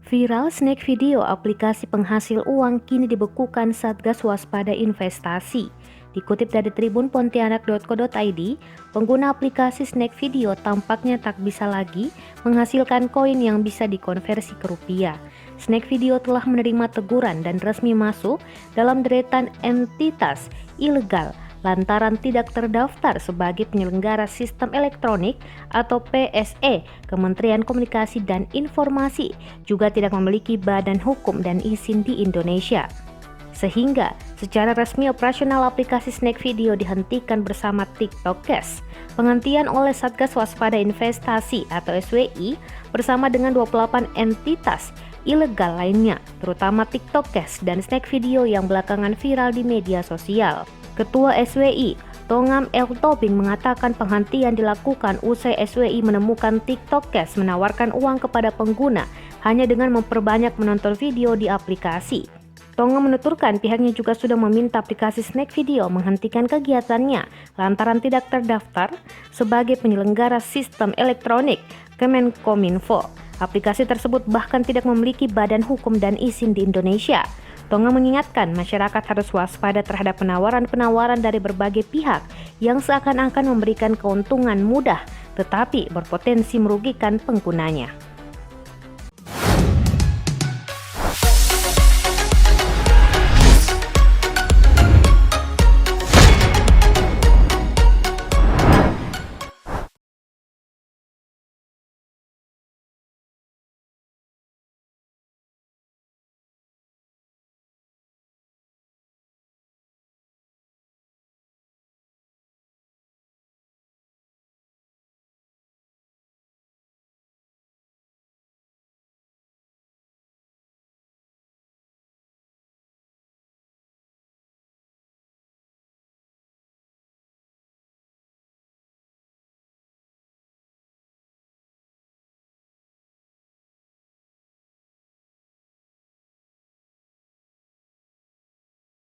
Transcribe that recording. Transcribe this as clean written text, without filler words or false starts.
Viral snack video aplikasi penghasil uang kini dibekukan Satgas Waspada Investasi. Dikutip dari tribunpontianak.co.id, pengguna aplikasi snack video tampaknya tak bisa lagi menghasilkan koin yang bisa dikonversi ke rupiah. Snack video telah menerima teguran dan resmi masuk dalam deretan entitas ilegal lantaran tidak terdaftar sebagai penyelenggara sistem elektronik atau PSE. Kementerian Komunikasi dan Informasi juga tidak memiliki badan hukum dan izin di Indonesia. Sehingga secara resmi operasional aplikasi snack video dihentikan bersama TikTok Cash. Penghentian oleh Satgas Waspada Investasi atau SWI bersama dengan 28 entitas ilegal lainnya, terutama TikTok Cash dan snack video yang belakangan viral di media sosial. Ketua SWI, Tongam El Tobing mengatakan penghentian dilakukan usai SWI menemukan TikTok Cash menawarkan uang kepada pengguna hanya dengan memperbanyak menonton video di aplikasi. Tongam menuturkan pihaknya juga sudah meminta aplikasi snack video menghentikan kegiatannya lantaran tidak terdaftar sebagai penyelenggara sistem elektronik Kemenkominfo. Aplikasi tersebut bahkan tidak memiliki badan hukum dan izin di Indonesia. Tongam mengingatkan masyarakat harus waspada terhadap penawaran-penawaran dari berbagai pihak yang seakan-akan memberikan keuntungan mudah tetapi berpotensi merugikan penggunanya.